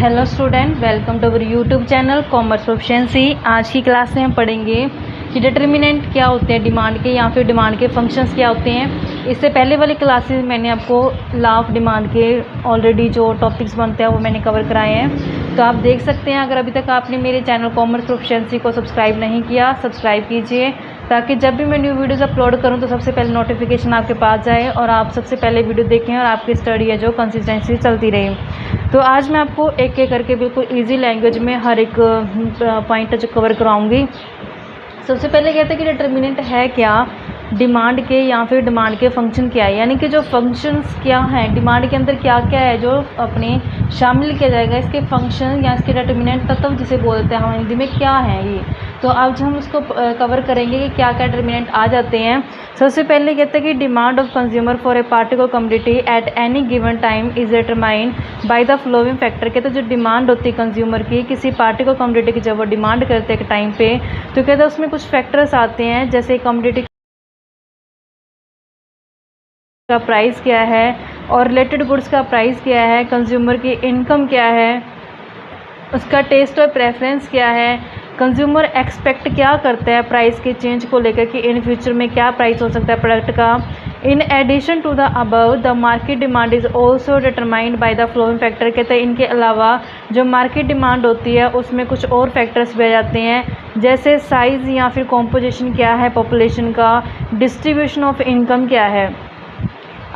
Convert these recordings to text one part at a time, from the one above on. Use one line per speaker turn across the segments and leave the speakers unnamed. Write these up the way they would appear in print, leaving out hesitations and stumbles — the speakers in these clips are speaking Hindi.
Hello student, welcome to our YouTube channel commerce proficiency. आज की क्लास में हम पढ़ेंगे कि डिटर्मिनेंट क्या होते हैं डिमांड के, या फिर डिमांड के फंक्शंस क्या होते हैं। इससे पहले वाली क्लासेस मैंने आपको लॉ ऑफ डिमांड के ऑलरेडी जो टॉपिक्स बनते हैं वो मैंने कवर कराए हैं, तो आप देख सकते हैं। अगर अभी तक आपने मेरे चैनल कॉमर्स प्रोफिशिएंसी को सब्सक्राइब नहीं किया, सब्सक्राइब कीजिए ताकि जब भी मैं न्यू वीडियोज़ अपलोड करूं तो सबसे पहले नोटिफिकेशन आपके पास जाए और आप सबसे पहले वीडियो देखें और आपकी स्टडी है जो कंसिस्टेंसी चलती रहे। तो आज मैं आपको एक एक करके बिल्कुल इजी लैंग्वेज में हर एक पॉइंट जो कवर कराऊंगी। सबसे पहले कहते हैं कि डिटर्मिनेंट है क्या, डिमांड के या फिर डिमांड के फंक्शन क्या है, यानी कि जो फंक्शंस क्या हैं डिमांड के अंदर क्या क्या है जो अपने शामिल किया जाएगा, इसके फंक्शन या इसके डिटर्मिनेंट तत्व जिसे बोलते हैं हम हिंदी में क्या हैं ये। तो आज हम उसको कवर करेंगे कि क्या क्या डिटर्मिनेंट आ जाते हैं। सबसे पहले कहते हैं कि demand of consumer for a particular commodity at any given time is determined by the following factor. कहते हैं जो डिमांड होती है कंज्यूमर की किसी पार्टिकुलर कमोडिटी की, जब वो डिमांड करते हैं एक टाइम पे, तो कहते हैं उसमें कुछ फैक्टर्स आते हैं, जैसे कमोडिटी का प्राइस क्या है और रिलेटेड गुड्स का प्राइस क्या है, कंज्यूमर की इनकम क्या है, उसका टेस्ट और प्रेफरेंस क्या है, कंज्यूमर एक्सपेक्ट क्या करता है प्राइस के चेंज को लेकर कि इन फ्यूचर में क्या प्राइस हो सकता है प्रोडक्ट का। In addition to the above the market demand is also determined by the flowing factor. कहते हैं इनके अलावा जो मार्केट डिमांड होती है उसमें कुछ और फैक्टर्स भी आ जाते हैं, जैसे साइज़ या फिर कॉम्पोजिशन क्या है पॉपुलेशन का, डिस्ट्रीब्यूशन ऑफ इनकम क्या है।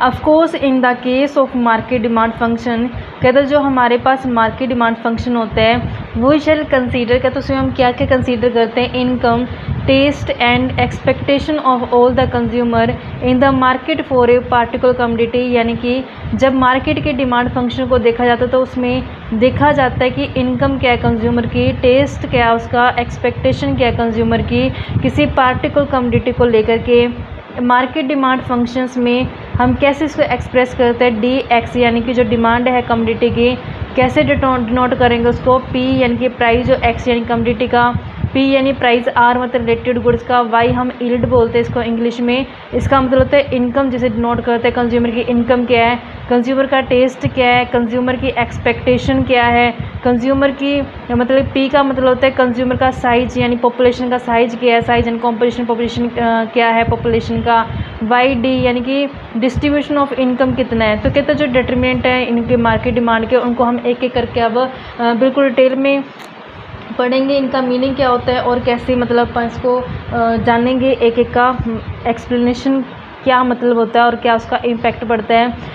Of course in the case of market demand function, कहते हैं जो हमारे पास मार्केट डिमांड फंक्शन होता है वो शैल कंसीडर, कहते हैं उसमें हम क्या क्या कंसीडर करते हैं, income, taste and expectation of all the consumer in the market for a particular commodity. यानी कि जब मार्केट के डिमांड फंक्शन को देखा जाता है तो उसमें देखा जाता है कि इनकम क्या है कंज्यूमर की, टेस्ट क्या है उसका, एक्सपेक्टेशन क्या है कंज्यूमर की किसी पार्टिकुलर कमोडिटी को लेकर के। मार्केट डिमांड फंक्शंस में हम कैसे इसको एक्सप्रेस करते हैं, डी एक्स यानी कि जो डिमांड है कमोडिटी की कैसे डिनोट करेंगे उसको, पी यानी कि प्राइस, जो एक्स यानी कमोडिटी का, पी यानी प्राइस, आर मतलब रिलेटेड गुड्स का, वाई हम यील्ड बोलते हैं इसको इंग्लिश में, इसका मतलब होता है इनकम जिसे डिनोट करते हैं कंज्यूमर की इनकम क्या है, कंज्यूमर का टेस्ट क्या है, कंज्यूमर की एक्सपेक्टेशन क्या है, कंज्यूमर की मतलब पी का मतलब होता है कंज्यूमर का साइज यानी पॉपुलेशन का साइज क्या है, साइज एंड कॉम्पोजिशन पॉपुलेशन क्या है पॉपुलेशन का, वाई डी यानी कि डिस्ट्रीब्यूशन ऑफ इनकम कितना है। तो कहते हैं जो डिटरमिनेंट है इनके मार्केट डिमांड के उनको हम एक एक करके अब बिल्कुल डिटेल में पढ़ेंगे, इनका मीनिंग क्या होता है और कैसे मतलब इसको जानेंगे, एक एक का एक्सप्लेनेशन क्या मतलब होता है और क्या उसका इम्पैक्ट पड़ता है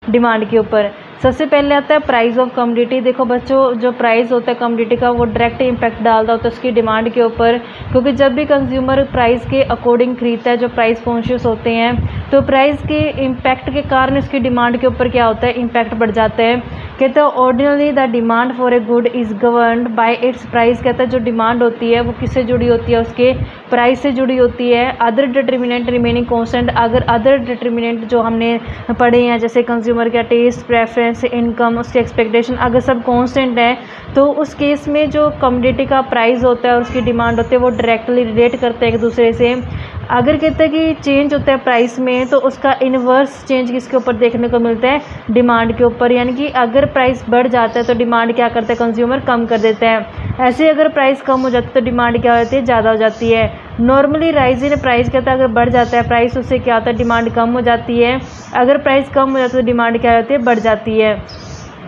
डिमांड के ऊपर। सबसे पहले आता है प्राइस ऑफ कमोडिटी। देखो बच्चों, जो प्राइस होता है कमोडिटी का वो डायरेक्ट इम्पैक्ट डालता होता है उसकी डिमांड के ऊपर, क्योंकि जब भी कंज्यूमर प्राइस के अकॉर्डिंग खरीदता है, जो प्राइस कॉन्शियस होते हैं, तो प्राइस के इम्पैक्ट के कारण उसकी डिमांड के ऊपर क्या होता है, इम्पैक्ट बढ़ जाता है। कहते हैं ordinary the demand for a good is governed bye it's price. कहता है जो डिमांड होती है वो किससे जुड़ी होती है, उसके प्राइस से जुड़ी होती है। अदर डिटर्मिनेंट रिमेनिंग कॉन्स्टेंट, अगर अदर डिटर्मिनेंट जो हमने पढ़े हैं जैसे कंज्यूमर का टेस्ट, प्रेफरेंस, इनकम, उसकी एक्सपेक्टेशन, अगर सब कांस्टेंट है तो उस केस में जो कमोडिटी का प्राइस होता है और उसकी डिमांड होती है वो डायरेक्टली रिलेट करते हैं एक दूसरे से। अगर कहते हैं कि चेंज होता है प्राइस में तो उसका इन्वर्स चेंज किसके ऊपर देखने को मिलता है, डिमांड के ऊपर। यानी कि अगर प्राइस बढ़ जाता है तो डिमांड क्या करता है, कंज्यूमर कम कर देता है। ऐसे अगर प्राइस कम हो जाता है तो डिमांड क्या होती है, ज़्यादा हो जाती है। नॉर्मली राइज इन प्राइस, कहता है अगर बढ़ जाता है प्राइस उससे क्या होता है, डिमांड कम हो जाती है। अगर प्राइस कम हो जाता है तो डिमांड क्या होती है, बढ़ जाती है।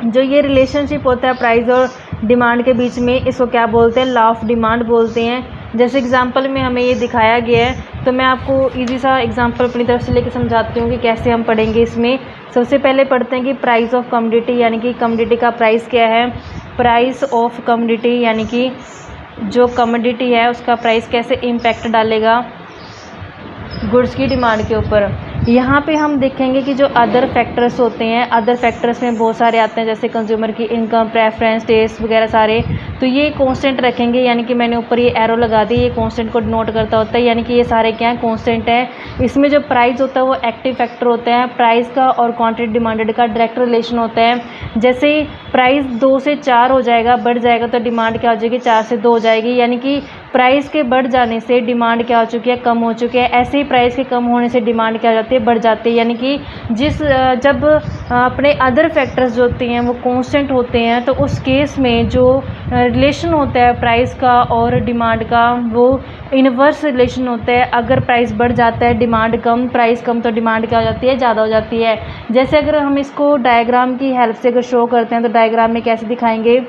जो ये रिलेशनशिप होता है प्राइस और डिमांड के बीच में, इसको क्या बोलते हैं, लॉ ऑफ डिमांड बोलते हैं। जैसे एग्जांपल में हमें ये दिखाया गया है, तो मैं आपको इजी सा एग्जांपल अपनी तरफ से लेके समझाती हूँ कि कैसे हम पढ़ेंगे इसमें। सबसे पहले पढ़ते हैं कि प्राइस ऑफ कमोडिटी, यानी कि कमोडिटी का प्राइस क्या है। प्राइस ऑफ कमोडिटी यानी कि जो कमोडिटी है उसका प्राइस कैसे इम्पैक्ट डालेगा गुड्स की डिमांड के ऊपर। यहाँ पे हम देखेंगे कि जो अदर फैक्टर्स होते हैं, अदर फैक्टर्स में बहुत सारे आते हैं जैसे कंज्यूमर की इनकम, प्रेफरेंस, टेस्ट वगैरह सारे, तो ये कांस्टेंट रखेंगे। यानी कि मैंने ऊपर ये एरो लगा दी, ये कांस्टेंट को डिनोट करता होता है, यानी कि ये सारे क्या है, कांस्टेंट है। इसमें जो प्राइस होता है वो एक्टिव फैक्टर होता है, प्राइस का और क्वांटिटी डिमांडेड का डायरेक्ट रिलेशन होता है। जैसे प्राइस 2 से 4 हो जाएगा, बढ़ जाएगा, तो डिमांड क्या हो जाएगी, 4 से 2 हो जाएगी। यानी कि प्राइस के बढ़ जाने से डिमांड क्या हो चुकी है, कम हो चुकी है। ऐसे ही प्राइस के कम होने से डिमांड क्या हो जाती है, बढ़ जाती है। यानी कि जब अपने अदर फैक्टर्स जो होते हैं वो कांस्टेंट होते हैं, तो उस केस में जो रिलेशन होता है प्राइस का और डिमांड का, वो इनवर्स रिलेशन होता है। अगर प्राइस बढ़ जाता है, डिमांड कम, प्राइस कम, तो डिमांड क्या हो जाती है, ज़्यादा हो जाती है। जैसे अगर हम इसको डायग्राम की हेल्प से अगर शो करते हैं तो डायग्राम में कैसे दिखाएंगे,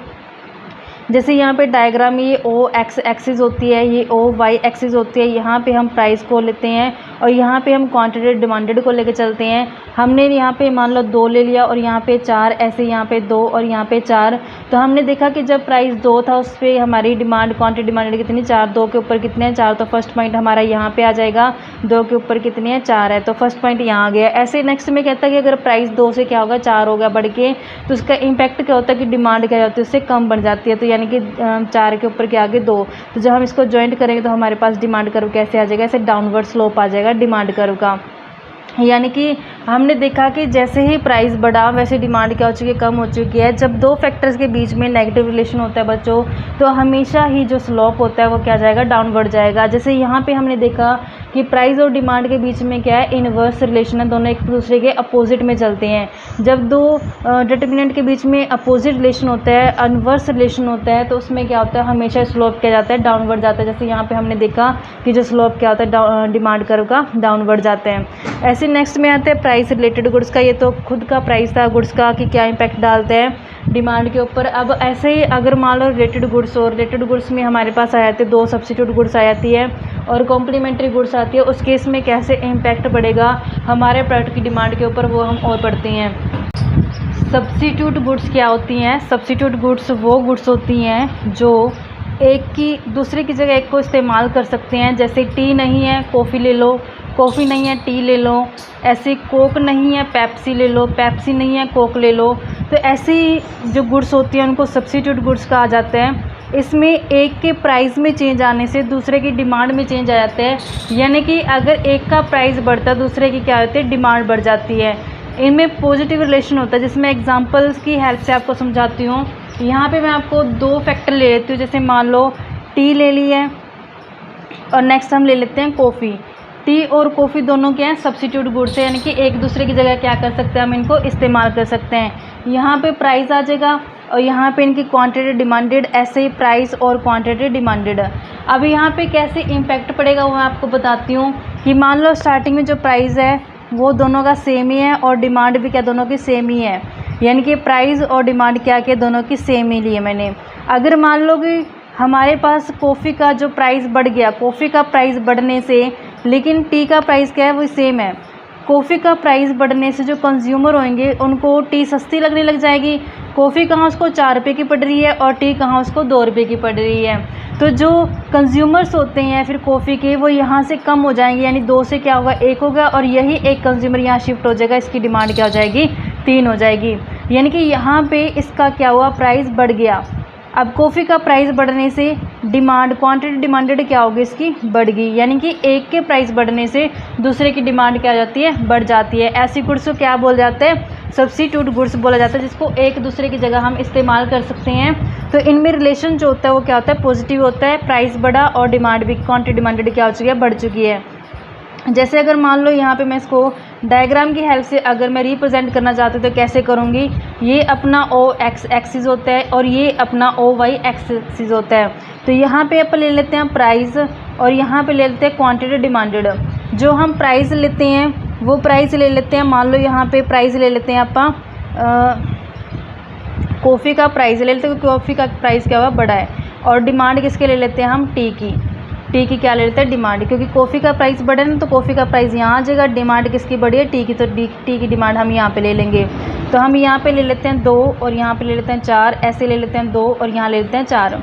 जैसे यहाँ पे डायग्राम ये ओ एक्स एक्सिस होती है, ये ओ वाई एक्सिस होती है। यहाँ पे हम प्राइस को लेते हैं और यहाँ पे हम क्वांटिटी डिमांडेड को लेके चलते हैं। हमने यहाँ पे मान लो 2 ले लिया और यहाँ पे 4, ऐसे यहाँ पे 2 और यहाँ पे 4। तो हमने देखा कि जब प्राइस 2 था उस पर हमारी डिमांड क्वांटिटी डिमांडेड कितनी, 4, 2 के ऊपर कितने हैं, 4। तो फर्स्ट पॉइंट हमारा यहाँ पे आ जाएगा, 2 के ऊपर कितनी है, 4 है, तो फर्स्ट पॉइंट यहाँ आ गया। ऐसे नेक्स्ट में कहता है कि अगर प्राइस 2 से क्या होगा, 4 हो गया बढ़ के, तो उसका इम्पैक्ट क्या होता है कि डिमांड क्या होती है, उससे कम बढ़ जाती है। तो यानी कि 4 के ऊपर के आगे 2। तो जब हम इसको ज्वाइंट करेंगे तो हमारे पास डिमांड कर्व कैसे आ जाएगा, ऐसे डाउनवर्ड स्लोप आ जाएगा डिमांड कर्व का। यानी कि हमने देखा कि जैसे ही प्राइस बढ़ा वैसे डिमांड क्या हो चुकी है, कम हो चुकी है। जब दो फैक्टर्स के बीच में नेगेटिव रिलेशन होता है बच्चों, तो हमेशा ही जो स्लोप होता है वो क्या जाएगा, डाउनवर्ड जाएगा। जैसे यहाँ पे हमने देखा कि प्राइस और डिमांड के बीच में क्या है, इनवर्स रिलेशन है, दोनों एक दूसरे के अपोजिट में चलते हैं। जब दो डिटर्मिनेंट के बीच में अपोजिट रिलेशन होता है, इनवर्स रिलेशन होता है, तो उसमें क्या होता है, हमेशा स्लोप क्या जाता है, डाउनवर्ड जाता है। जैसे यहाँ पे हमने देखा कि जो स्लोप क्या होता है, डिमांड कर्व का डाउनवर्ड जाते हैं। ऐसे नेक्स्ट में आते हैं प्राइस रिलेटेड गुड्स का। ये तो खुद का प्राइस था गुड्स का कि क्या इम्पैक्ट डालते हैं डिमांड के ऊपर। अब ऐसे ही अगर मान लो रिलेटेड गुड्स, और रिलेटेड गुड्स में हमारे पास आ जाते हैं 2 सब्स्टिट्यूट गुड्स आ जाती है और कॉम्प्लीमेंट्री गुड्स आती है। उस केस में कैसे इम्पैक्ट पड़ेगा हमारे प्रोडक्ट की डिमांड के ऊपर, वो हम और पढ़ते हैं। सब्स्टिट्यूट गुड्स क्या होती हैं? सब्स्टिट्यूट गुड्स वो गुड्स होती हैं जो एक की दूसरे की जगह एक को इस्तेमाल कर सकते हैं। जैसे टी नहीं है, कॉफ़ी ले लो, कॉफ़ी नहीं है, टी ले लो। ऐसे कोक नहीं है, पेप्सी ले लो, पेप्सी नहीं है, कोक ले लो। तो ऐसी जो गुड्स होती हैं उनको सब्स्टिट्यूट गुड्स कहा जाता है। इसमें एक के प्राइस में चेंज आने से दूसरे की डिमांड में चेंज आ जाता है। यानी कि अगर एक का प्राइस बढ़ता है, दूसरे की क्या होती है, डिमांड बढ़ जाती है। इनमें पॉजिटिव रिलेशन होता है, जिसमें एग्जांपल्स की हेल्प से आपको समझाती हूँ। यहाँ पे मैं आपको 2 फैक्टर ले लेती हूँ। जैसे मान लो टी ले ली है और नेक्स्ट हम ले लेते हैं कॉफ़ी। टी और कॉफ़ी दोनों क्या हैं, सब्स्टिट्यूट गुड्स है, यानी कि एक दूसरे की जगह क्या कर सकते हैं, हम इनको इस्तेमाल कर सकते हैं। यहाँ पे प्राइस आ जाएगा और यहाँ पे इनकी क्वांटिटी डिमांडेड, ऐसे ही प्राइस और क्वांटिटी डिमांडेड। अब यहाँ पे कैसे इम्पैक्ट पड़ेगा वो मैं आपको बताती हूँ कि मान लो स्टार्टिंग में जो प्राइस है वो दोनों का सेम ही है और डिमांड भी क्या दोनों की सेम ही है। यानी कि प्राइस और डिमांड क्या क्या दोनों की सेम ही ली है मैंने। अगर मान लो कि हमारे पास कॉफ़ी का जो प्राइस बढ़ गया, कॉफ़ी का प्राइस बढ़ने से, लेकिन टी का प्राइस क्या है, वो सेम है। कॉफ़ी का प्राइस बढ़ने से जो कंज्यूमर होंगे उनको टी सस्ती लगने लग जाएगी। कॉफ़ी कहाँ उसको 4 रुपये की पड़ रही है और टी कहाँ उसको 2 रुपये की पड़ रही है। तो जो कंज्यूमर्स होते हैं फिर कॉफ़ी के, वो यहाँ से कम हो जाएंगे, यानी 2 से क्या होगा, 1 होगा और यही एक कंज्यूमर यहाँ शिफ्ट हो जाएगा, इसकी डिमांड क्या हो जाएगी, 3 हो जाएगी। यानी कि यहाँ पे इसका क्या हुआ, प्राइस बढ़ गया। अब कॉफ़ी का प्राइस बढ़ने से डिमांड, क्वांटिटी डिमांडेड क्या होगी, इसकी बढ़ गई। यानी कि एक के प्राइस बढ़ने से दूसरे की डिमांड क्या हो जाती है, बढ़ जाती है। ऐसी गुड्स को क्या बोल जाते हैं, सब्स्टिट्यूट गुड्स बोला जाता है, जिसको एक दूसरे की जगह हम इस्तेमाल कर सकते हैं। तो इनमें रिलेशन जो होता है वो क्या होता है, पॉजिटिव होता है। प्राइस बढ़ा और डिमांड भी, क्वांटिटी डिमांडेड क्या हो चुकी है, बढ़ चुकी है। जैसे अगर मान लो यहाँ पे मैं इसको डायग्राम की हेल्प से अगर मैं रिप्रेजेंट करना चाहती हूँ तो कैसे करूँगी, ये अपना ओ एक्स एक्सिस होता है और ये अपना ओ वाई एक्सिस होता है। तो यहाँ पे अपन ले लेते हैं प्राइस और यहाँ पे ले लेते हैं क्वांटिटी डिमांडेड। जो हम प्राइस लेते हैं वो प्राइस ले लेते हैं, मान लो यहाँ पे प्राइस ले लेते हैं अपन कॉफ़ी का प्राइस ले लेते हैं, क्योंकि कॉफ़ी का प्राइस क्या हुआ, बड़ा है। और डिमांड किसके ले लेते हैं हम, टी की क्या ले लेते हैं, डिमांड। क्योंकि कॉफ़ी का प्राइस बढ़े ना तो कॉफ़ी का प्राइस यहाँ आ जाएगा, डिमांड किसकी बढ़ी है, टी की, तो टी की डिमांड हम यहाँ पे ले लेंगे। तो हम यहाँ पे ले लेते हैं 2 और यहाँ पे ले लेते हैं 4, ऐसे ले लेते हैं 2 और यहाँ ले लेते हैं 4।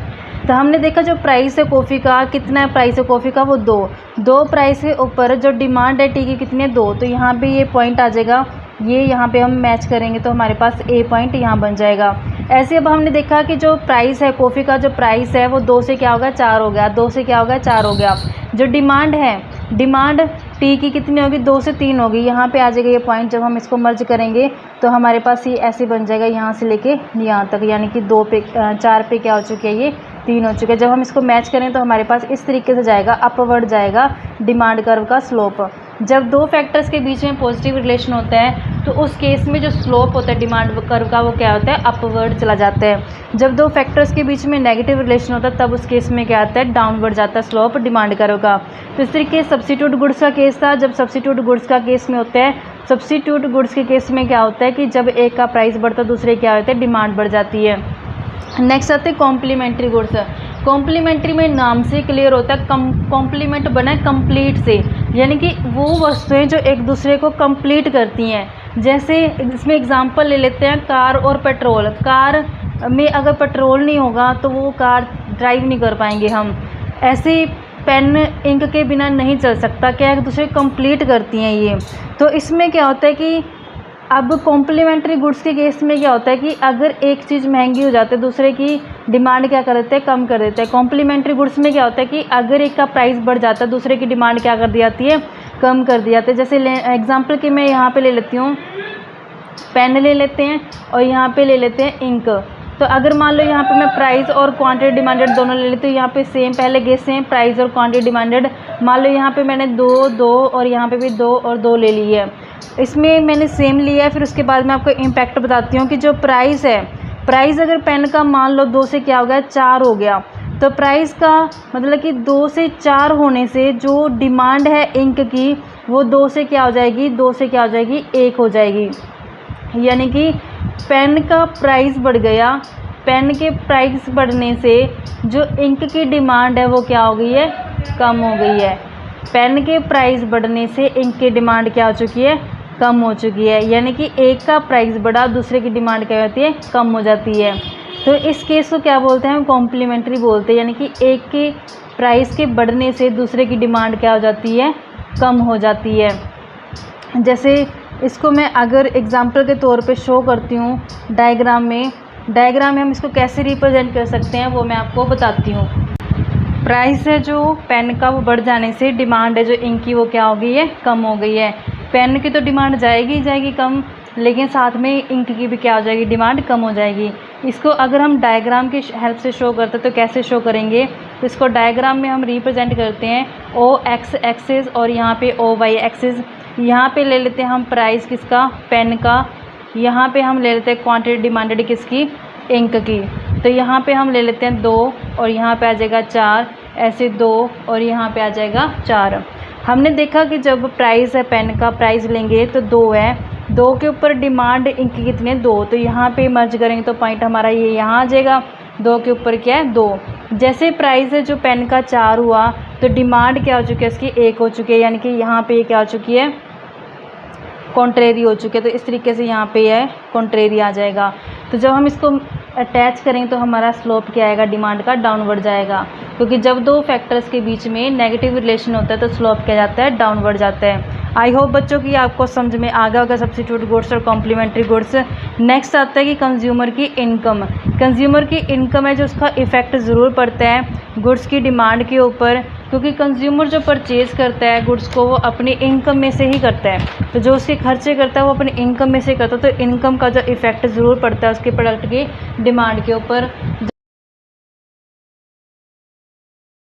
तो हमने देखा जो प्राइस है कॉफ़ी का, कितना प्राइस है कॉफ़ी का, वो 2 प्राइस के ऊपर जो डिमांड है टी की कितनी है, 2। तो यहाँ पे ये पॉइंट आ जाएगा, ये यहाँ पे हम मैच करेंगे तो हमारे पास ए पॉइंट यहाँ बन जाएगा। ऐसे अब हमने देखा कि जो प्राइस है कॉफ़ी का, जो प्राइस है वो 2 से क्या होगा, 4 हो गया, 2 से क्या होगा, 4 हो गया। जो डिमांड है, डिमांड टी की कितनी होगी, 2 से 3 होगी। यहाँ पे आ जाएगा ये पॉइंट, जब हम इसको मर्ज करेंगे तो हमारे पास ये ऐसे बन जाएगा यहाँ से लेके यहाँ तक, यानी कि 2 पे 4 पे क्या हो चुकी है, ये 3 हो चुके हैं। जब हम इसको मैच करें तो हमारे पास इस तरीके से जाएगा, अपवर्ड जाएगा डिमांड कर्व का स्लोप। जब 2 फैक्टर्स के बीच में पॉजिटिव रिलेशन होता है तो उस केस में जो स्लोप होता है डिमांड कर्व का वो क्या होता है, अपवर्ड चला जाता है। जब 2 फैक्टर्स के बीच में नेगेटिव रिलेशन होता है तब उस केस में क्या आता है, डाउनवर्ड जाता है स्लोप डिमांड कर्व का। तो इस तरीके सब्स्टिट्यूट गुड्स का केस था। जब सब्स्टिट्यूट गुड्स का केस में होता है, सब्स्टिट्यूट गुड्स के केस में क्या होता है कि जब एक का प्राइस बढ़ता है दूसरे क्या होता है, डिमांड बढ़ जाती है। नेक्स्ट आते हैं कॉम्प्लीमेंट्री गुड्स। कॉम्प्लीमेंट्री में नाम से क्लियर होता है, कॉम्प्लीमेंट बना है कंप्लीट से, यानी कि वो वस्तुएं जो एक दूसरे को कंप्लीट करती हैं। जैसे इसमें एग्जांपल ले लेते हैं, कार और पेट्रोल। कार में अगर पेट्रोल नहीं होगा तो वो कार ड्राइव नहीं कर पाएंगे हम। ऐसे पेन इंक के बिना नहीं चल सकता, क्या एक दूसरे को कंप्लीट करती हैं ये। तो इसमें क्या होता है कि अब कॉम्प्लीमेंट्री गुड्स के केस में क्या होता है कि अगर एक चीज़ महंगी हो जाती है दूसरे की डिमांड क्या कर देते हैं, कम कर देते हैं। कॉम्प्लीमेंट्री गुड्स में क्या होता है कि अगर एक का प्राइस बढ़ जाता है दूसरे की डिमांड क्या कर दी जाती है, कम कर दी जाती है। जैसे एग्जांपल के मैं यहाँ पे ले लेती हूँ, पेन ले लेते हैं और यहाँ पे ले लेते हैं इंक। तो अगर मान लो यहाँ पे मैं प्राइस और क्वांटिटी डिमांडेड दोनों ले लेती हूँ, यहाँ पे सेम पहले गेस सेम प्राइस और क्वांटिटी डिमांडेड। मान लो यहाँ पे मैंने 2 और यहाँ पे भी 2 और 2 ले ली है। इसमें मैंने सेम लिया है। फिर उसके बाद मैं आपको इम्पैक्ट बताती हूँ कि जो प्राइस है, प्राइस अगर पेन का मान लो 2 से क्या हो गया, 4 हो गया, तो प्राइस का मतलब कि 2 से 4 होने से जो डिमांड है इंक की वो 2 से क्या हो जाएगी, 2 से क्या हो जाएगी, 1 हो जाएगी। यानी कि पेन का प्राइस बढ़ गया, पेन के प्राइस बढ़ने से जो इंक की डिमांड है वो क्या हो गई है, कम हो गई है। पेन के प्राइस बढ़ने से इंक की डिमांड क्या हो चुकी है, कम हो चुकी है। यानी कि एक का प्राइस बढ़ा दूसरे की डिमांड क्या होती है, कम हो जाती है। तो इस केस को क्या बोलते हैं, हम कॉम्प्लीमेंट्री बोलते हैं। यानी कि एक के प्राइस के बढ़ने से दूसरे की डिमांड क्या हो जाती है, कम हो जाती है। जैसे इसको मैं अगर एग्जांपल के तौर पे शो करती हूँ डायग्राम में हम इसको कैसे रिप्रेजेंट कर सकते हैं वो मैं आपको बताती हूँ। प्राइस है जो पेन का वो बढ़ जाने से डिमांड है जो इंक की वो क्या हो गई है, कम हो गई है। पेन की तो डिमांड जाएगी जाएगी कम, लेकिन साथ में इंक की भी क्या हो जाएगी, डिमांड कम हो जाएगी। इसको अगर हम डायग्राम की हेल्प से शो करते तो कैसे शो करेंगे, तो इसको डायग्राम में हम रिप्रेजेंट करते हैं ओ एक्स एक्सिस और यहाँ पे ओ वाई एक्सिस। यहाँ पे ले लेते हैं हम प्राइस किसका, पेन का। यहाँ पे हम ले लेते हैं क्वांटिटी डिमांडेड किसकी, इंक की। तो यहाँ पे हम ले लेते हैं 2 और यहाँ पे आ जाएगा 4, ऐसे 2 और यहाँ पे आ जाएगा 4। हमने देखा कि जब प्राइस है पेन का, प्राइस लेंगे तो 2 है, 2 के ऊपर डिमांड इंक की कितने, 2। तो यहाँ पे मर्ज करेंगे तो पॉइंट हमारा ये यहाँ आ जाएगा, 2 के ऊपर क्या है, 2। जैसे प्राइस है जो पेन का 4 हुआ तो डिमांड क्या हो चुकी है इसकी, 1 हो चुकी है। यानी कि यहाँ पे क्या हो चुकी है, कॉन्ट्रेरी हो चुके। तो इस तरीके से यहाँ पे है कॉन्ट्रेरी आ जाएगा। तो जब हम इसको अटैच करेंगे तो हमारा स्लोप क्या आएगा, डिमांड का डाउनवर्ड जाएगा, क्योंकि जब 2 फैक्टर्स के बीच में नेगेटिव रिलेशन होता है तो स्लोप क्या जाता है, डाउनवर्ड जाता है। आई होप बच्चों की आपको समझ में आ गया होगा सब्स्टिट्यूट गुड्स और कॉम्प्लीमेंट्री गुड्स। नेक्स्ट आता है कि कंज्यूमर की इनकम। कंज्यूमर की इनकम है जो उसका इफ़ेक्ट ज़रूर पड़ता है गुड्स की डिमांड के ऊपर, क्योंकि कंज्यूमर जो परचेज़ करता है गुड्स को वो अपनी इनकम में से ही करता है। तो जो उसके खर्चे करता है वो अपनी इनकम में से करता है। तो इनकम का जो इफ़ेक्ट ज़रूर पड़ता है उसके प्रोडक्ट की डिमांड के ऊपर।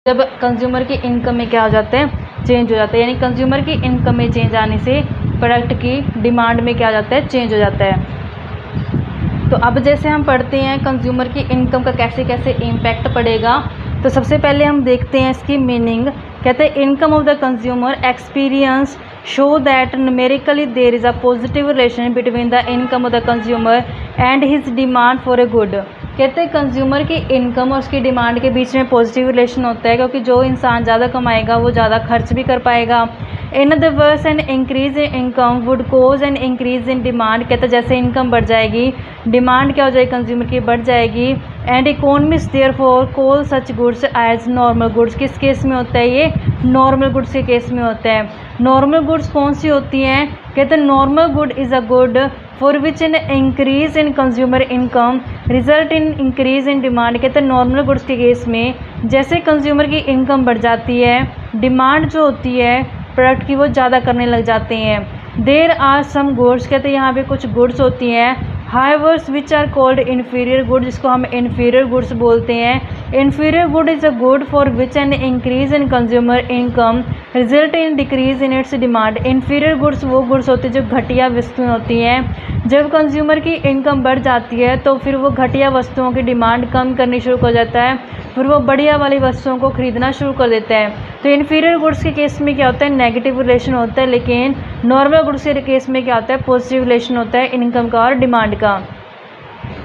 जब कंज्यूमर की इनकम में क्या हो जाता है, चेंज हो जाता है। यानी कंज्यूमर की इनकम में चेंज आने से प्रोडक्ट की डिमांड में क्या हो जाता है, चेंज हो जाता है। तो अब जैसे हम पढ़ते हैं कंज्यूमर की इनकम का कैसे कैसे इम्पैक्ट पड़ेगा, तो सबसे पहले हम देखते हैं इसकी मीनिंग। कहते हैं income of the consumer experience show that numerically there is a positive relation between the income of the consumer and his demand for a good. कहते हैं कंज्यूमर की इनकम और उसकी डिमांड के बीच में पॉजिटिव रिलेशन होता है, क्योंकि जो इंसान ज़्यादा कमाएगा वो ज़्यादा खर्च भी कर पाएगा। In other words an increase in income would cause an increase in demand. कहते हैं जैसे इनकम बढ़ जाएगी डिमांड क्या हो जाएगी, कंज्यूमर की बढ़ जाएगी। And economist therefore call such goods as normal goods. किस केस में होता है ये, नॉर्मल गुड्स के केस में होता है। नॉर्मल गुड्स कौन सी होती हैं, कहते हैं normal good is a good for which an increase in consumer income result in increase in demand. कहते हैं नॉर्मल गुड्स के केस में जैसे कंज्यूमर की इनकम बढ़ जाती है, डिमांड जो होती है प्रोडक्ट की वो ज़्यादा करने लग जाते हैं। देर आर सम गुड्स, कहते हैं यहाँ पे कुछ गुड्स होती हैं हाइवर्स which are called inferior good, जिसको हम इन्फीरियर गुड्स बोलते हैं। Inferior good is a good for which an increase in consumer income result in decrease in its demand. Inferior goods वो गुड्स होते हैं जो घटिया वस्तुएं होती हैं। जब कंज्यूमर की इनकम बढ़ जाती है तो फिर वो घटिया वस्तुओं की डिमांड कम करनी शुरू हो जाता है, फिर वो बढ़िया वाली वस्तुओं को खरीदना शुरू कर देता है। तो इन्फीरियर गुड्स के केस में क्या होता है, नेगेटिव रिलेशन होता है, लेकिन नॉर्मल गुड्स के केस में क्या होता है, पॉजिटिव रिलेशन होता है इनकम का और डिमांड का।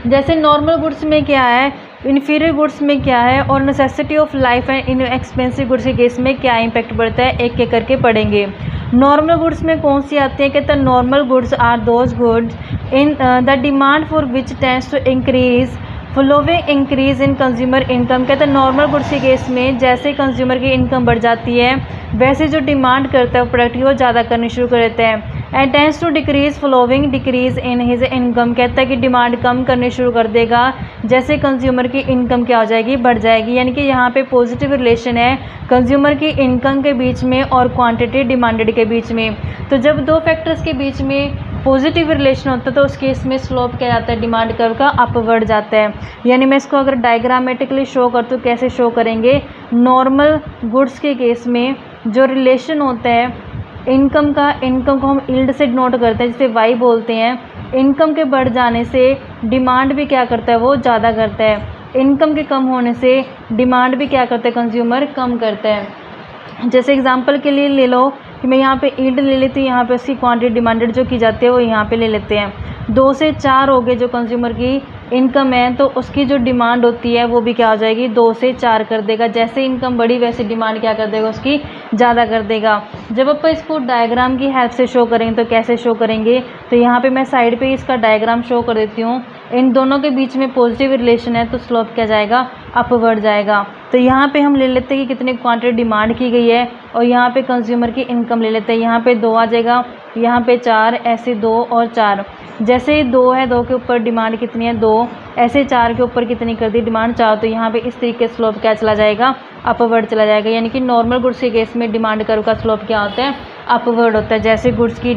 जैसे नॉर्मल गुड्स में क्या है, इन्फीरियर गुड्स में क्या है, और necessity of life and in expensive goods के केस में क्या इम्पैक्ट पड़ता है, एक एक करके पढ़ेंगे। नॉर्मल गुड्स में कौन सी आती है, कहते हैं normal goods are those goods in the demand for which tends to increase following increase in consumer income. कहते हैं नॉर्मल गुड्स के केस में जैसे कंज्यूमर की इनकम बढ़ जाती है वैसे जो डिमांड करता है प्रोडक्ट की वो ज़्यादा करनी शुरू कर देता है। And tends to decrease following decrease in his income, कहता है कि डिमांड कम करनी शुरू कर देगा जैसे कंज्यूमर की इनकम क्या हो जाएगी, बढ़ जाएगी। यानी कि यहाँ पे पॉजिटिव रिलेशन है कंज्यूमर की इनकम के बीच में और क्वांटिटी डिमांडेड के बीच में। तो जब दो फैक्टर्स के बीच में पॉजिटिव रिलेशन होता है तो उस केस में स्लोप क्या जाता है, डिमांड कर्व का अपवर्ड जाता है। यानी मैं इसको अगर डायग्रामेटिकली शो कर तो कैसे शो करेंगे, नॉर्मल गुड्स के केस में जो रिलेशन होता है इनकम का, इनकम को हम यील्ड से डिनोट करते हैं जिसे वाई बोलते हैं। इनकम के बढ़ जाने से डिमांड भी क्या करता है, वो ज़्यादा करता है। इनकम के कम होने से डिमांड भी क्या करता है, कंज्यूमर कम करता है। जैसे एग्जांपल के लिए ले लो कि मैं यहाँ पे यील्ड ले लेती हूँ, यहाँ पे उसकी क्वांटिटी डिमांडेड जो की जाती है वो यहाँ पे ले लेते हैं। 2 से 4 हो गए जो कंज्यूमर की इनकम है, तो उसकी जो डिमांड होती है वो भी क्या हो जाएगी, 2 से 4 कर देगा। जैसे इनकम बढ़ी वैसे डिमांड क्या कर देगा, उसकी ज़्यादा कर देगा। जब अपन इसको डायग्राम की हेल्प से शो करेंगे तो कैसे शो करेंगे, तो यहाँ पे मैं साइड पे इसका डायग्राम शो कर देती हूँ। इन दोनों के बीच में पॉजिटिव रिलेशन है तो स्लोप क्या जाएगा, अपवर्ड जाएगा। तो यहाँ पे हम ले लेते हैं कि कितनी क्वांटिटी डिमांड की गई है और यहाँ पे कंज्यूमर की इनकम ले लेते हैं। यहाँ पे 2 आ जाएगा, यहाँ पे 4, ऐसे 2 और 4। जैसे 2 है, 2 के ऊपर डिमांड कितनी है, 2, ऐसे 4 के ऊपर कितनी कर दी, डिमांड 4। तो यहाँ पे इस तरीके से स्लोप क्या चला जाएगा, अपवर्ड चला जाएगा। यानी कि नॉर्मल गुड्स के केस में डिमांड कर्व का स्लोप क्या होता है, अपवर्ड होता है। जैसे गुड्स की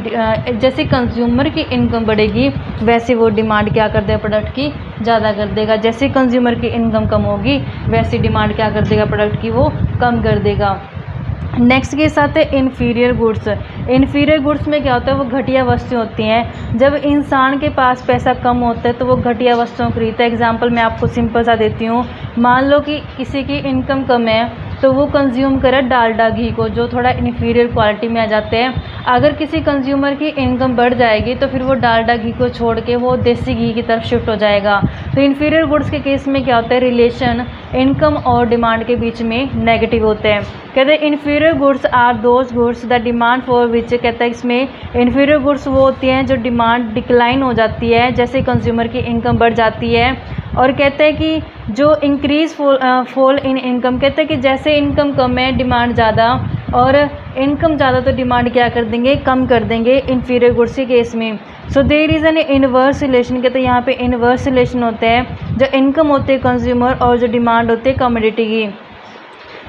जैसे कंज्यूमर की इनकम बढ़ेगी वैसे वो डिमांड क्या कर देगा, प्रोडक्ट की ज़्यादा कर देगा। जैसे कंज्यूमर की इनकम कम होगी वैसे डिमांड क्या कर देगा, प्रोडक्ट की वो कम कर देगा। नेक्स्ट के साथ है इन्फीरियर गुड्स। इन्फीरियर गुड्स में क्या होता है, वो घटिया वस्तुएं होती हैं। जब इंसान के पास पैसा कम होता है तो वो घटिया वस्तुओं खरीदता है। एग्जांपल मैं आपको सिंपल सा देती हूँ। मान लो कि किसी की इनकम कम है तो वो कंज्यूम करे डालडा घी को, जो थोड़ा इन्फीरियर क्वालिटी में आ जाते हैं। अगर किसी कंज्यूमर की इनकम बढ़ जाएगी तो फिर वो डालडा घी को छोड़ के वो देसी घी की तरफ शिफ्ट हो जाएगा। तो इन्फीरियर गुड्स के केस में क्या होता है, रिलेशन इनकम और डिमांड के बीच में नेगेटिव होते हैं। कहते हैं inferior goods are those goods the demand for which, कहता है इसमें इन्फीरियर गुड्स वो होती हैं जो डिमांड डिक्लाइन हो जाती है जैसे कंज्यूमर की इनकम बढ़ जाती है। और कहते हैं कि जो इंक्रीज फॉल इन इनकम, कहते हैं कि जैसे इनकम कम है डिमांड ज़्यादा, और इनकम ज़्यादा तो डिमांड क्या कर देंगे, कम कर देंगे इन्फीरियर गुड्स के केस में। So there is an inverse relation, कहते हैं यहाँ पे इनवर्स रिलेशन होता है। जो इनकम होती है कंज्यूमर और जो डिमांड होती है कमोडिटी की,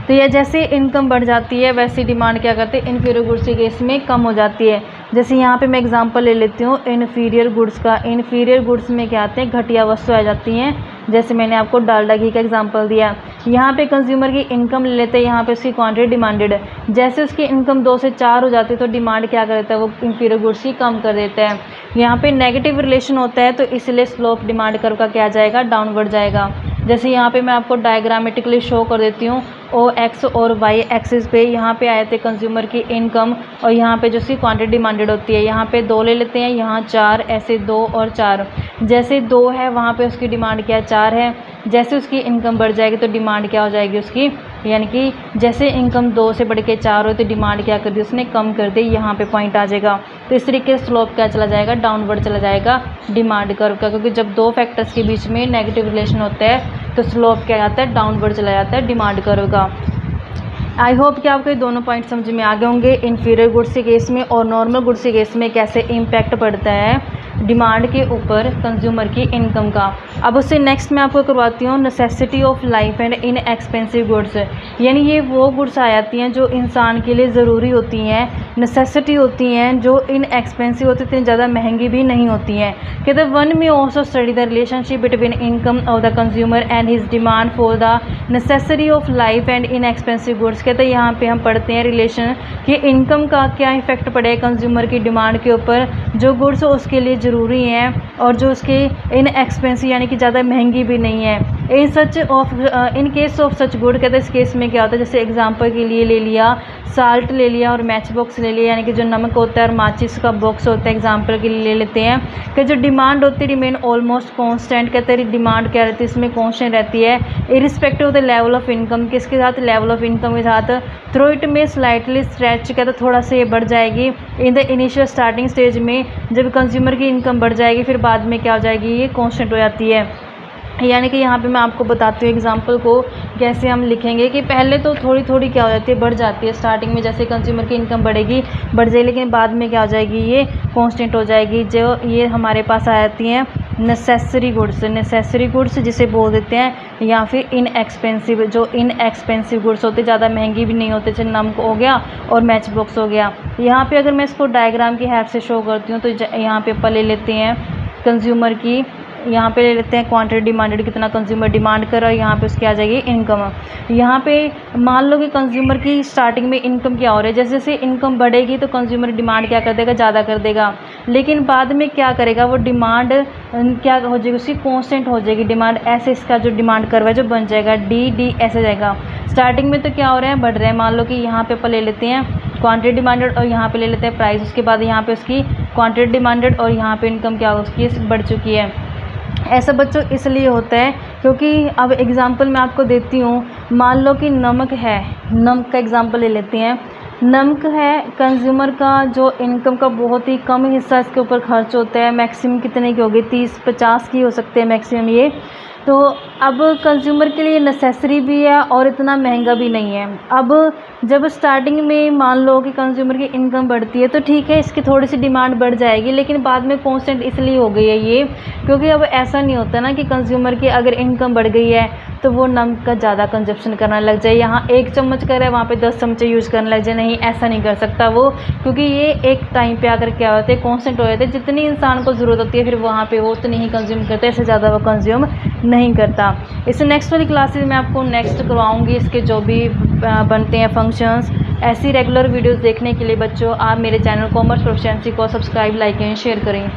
तो यह जैसे इनकम बढ़ जाती है वैसे डिमांड क्या करते हैं, इन्फीरियर गुड्स के केस में कम हो जाती है। जैसे यहाँ पे मैं एग्जांपल ले लेती हूँ इन्फीरियर गुड्स का। इन्फीरियर गुड्स में क्या आते हैं, घटिया वस्तु आ जाती हैं। जैसे मैंने आपको डालडा घी का एग्जांपल दिया। यहाँ पे कंज्यूमर की इनकम ले लेते हैं, यहाँ पे उसकी क्वांटिटी डिमांडेड है। जैसे उसकी इनकम 2 से 4 हो जाती है तो डिमांड क्या करता है, वो इन्फीरियर गुड्स की कम कर देता है। यहाँ पे नेगेटिव रिलेशन होता है तो इसलिए स्लोप डिमांड कर्व का क्या जाएगा, डाउनवर्ड जाएगा। जैसे यहाँ पे मैं आपको डायग्रामेटिकली शो कर देती हूँ। ओ एक्स और वाई एक्सिस पे यहाँ पे आए थे कंज्यूमर की इनकम और यहाँ पे जो उसकी क्वांटिटी डिमांडेड होती है। यहाँ पे 2 ले लेते हैं, यहाँ 4, ऐसे 2 और 4। जैसे 2 है वहाँ पे उसकी डिमांड क्या है, 4 है। जैसे उसकी इनकम बढ़ जाएगी तो डिमांड क्या हो जाएगी उसकी, यानी कि जैसे इनकम 2 से बढ़ के 4 हो तो डिमांड क्या कर दी उसने, कम कर दी। यहाँ पे पॉइंट आ जाएगा। तो इस तरीके से स्लोप क्या चला जाएगा, डाउनवर्ड चला जाएगा डिमांड कर्व का, क्योंकि जब 2 फैक्टर्स के बीच में नेगेटिव रिलेशन होता है तो स्लोप क्या आता है, डाउनवर्ड चला जाता है डिमांड कर्व का। आई होप कि आपको ये दोनों पॉइंट समझ में आ गए होंगे, इन्फीरियर गुड्स के केस में और नॉर्मल गुड्स के केस में कैसे इम्पैक्ट पड़ता है। डिमांड के ऊपर कंज्यूमर की इनकम का। अब उससे नेक्स्ट मैं आपको करवाती हूँ necessity of life and in expensive goods, यानी ये वो गुड्स आ जाती हैं जो इंसान के लिए ज़रूरी होती हैं, नेसेसिटी होती हैं, जो इन एक्सपेंसिव होती हैं, इतनी ज़्यादा महंगी भी नहीं होती हैं। कहते हैं वन में also study the relationship between income of the consumer and his demand for the necessary of life and in expensive goods. कहते हैं यहाँ पे हम पढ़ते हैं रिलेशन कि इनकम का क्या इफेक्ट पड़ेगा कंज्यूमर की डिमांड के ऊपर, जो गुड्स उसके लिए ज़रूरी हैं और जो उसके इन एक्सपेंसिव यानी कि ज़्यादा महंगी भी नहीं है। In case of such good, कहते हैं इस केस में क्या होता है, जैसे एग्जांपल के लिए ले लिया साल्ट ले लिया और मैच बॉक्स ले लिया, यानी कि जो नमक होता है और माचिस का बॉक्स होता है एग्जांपल के लिए ले लेते हैं कि जो डिमांड होती है रिमेन ऑलमोस्ट कांस्टेंट। कहते हैं डिमांड क्या रहती है इसमें कांस्टेंट रहती है irrespective of the level of income, किसके साथ, लेवल ऑफ इनकम के साथ। थ्रू इट में स्लाइटली स्ट्रेच, कहते हैं थोड़ा सा ये बढ़ जाएगी in the initial starting stage में, जब कंज्यूमर की इनकम बढ़ जाएगी फिर बाद में क्या हो जाएगी, ये कांस्टेंट हो जाती है। यानी कि यहाँ पे मैं आपको बताती हूँ एग्जांपल को कैसे हम लिखेंगे कि पहले तो थोड़ी थोड़ी क्या हो जाती है, बढ़ जाती है स्टार्टिंग में, जैसे कंज्यूमर की इनकम बढ़ेगी बढ़ जाएगी, लेकिन बाद में क्या हो जाएगी, ये कांस्टेंट हो जाएगी। जो ये हमारे पास आ जाती हैं नेसेसरी गुड्स, नेसेसरी गुड्स जिसे बोल देते हैं, या फिर इन एक्सपेंसिव, जो इन एक्सपेंसिव गुड्स होते ज़्यादा महंगी भी नहीं होते, जैसे नमक हो गया और मैच बॉक्स हो गया। यहाँ पर अगर मैं इसको डायग्राम की हेल्प से शो करती हूँ तो यहाँ पे अपन ले लेते हैं कंज्यूमर की, यहाँ पे ले लेते हैं क्वांटिटी डिमांडेड, कितना कंज्यूमर डिमांड कर रहा है, यहाँ पे उसकी आ जाएगी इनकम। यहाँ पे मान लो कि कंज्यूमर की स्टार्टिंग में इनकम क्या हो रही है, जैसे जैसे इनकम बढ़ेगी तो कंज्यूमर डिमांड क्या कर देगा, ज़्यादा कर देगा, लेकिन बाद में क्या करेगा, वो डिमांड क्या हो जाएगी, उसकी कांस्टेंट हो जाएगी डिमांड, ऐसे इसका जो डिमांड कर्व है जो बन जाएगा डी ऐसे जाएगा। स्टार्टिंग में तो क्या हो रहा है, बढ़ रहे हैं, मान लो कि यहाँ पे अपन ले लेते हैं क्वांटिटी डिमांडेड और यहाँ पे ले लेते हैं प्राइस, उसके बाद यहाँ पे उसकी क्वांटिटी डिमांडेड और यहाँ पे इनकम क्या हो उसकी बढ़ चुकी है। ऐसा बच्चों इसलिए होता है क्योंकि अब एग्जांपल मैं आपको देती हूँ, मान लो कि नमक है, नमक का एग्जांपल ले लेते हैं। नमक है, कंज्यूमर का जो इनकम का बहुत ही कम हिस्सा इसके ऊपर खर्च होता है, मैक्सिमम कितने की होगी, 30-50 की हो सकते हैं मैक्सिमम ये। तो अब कंज्यूमर के लिए नेसेसरी भी है और इतना महंगा भी नहीं है। अब जब स्टार्टिंग में मान लो कि कंज्यूमर की इनकम बढ़ती है तो ठीक है, इसकी थोड़ी सी डिमांड बढ़ जाएगी, लेकिन बाद में कांस्टेंट इसलिए हो गई है ये क्योंकि अब ऐसा नहीं होता ना कि कंज्यूमर की अगर इनकम बढ़ गई है तो वो नमक का ज़्यादा कंजप्शन करने लग जाए, यहाँ 1 चम्मच कर रहा है वहाँ पे 10 चमचे यूज़ करने लग जाए, नहीं ऐसा नहीं कर सकता वो, क्योंकि ये एक टाइम पे आकर क्या होते हैं, कांस्टेंट हो जाते हैं, जितनी इंसान को ज़रूरत होती है फिर वहाँ पे वो उतनी ही कंज्यूम करते हैं, इससे ज़्यादा वो कंज्यूम नहीं करता। इससे नेक्स्ट वाली क्लासेस में आपको नेक्स्ट करवाऊँगी इसके जो भी बनते हैं फंक्शंस। ऐसी रेगुलर वीडियोज़ देखने के लिए बच्चों आप मेरे चैनल कॉमर्स प्रोफिशिएंसी को सब्सक्राइब, लाइक एंड शेयर करें।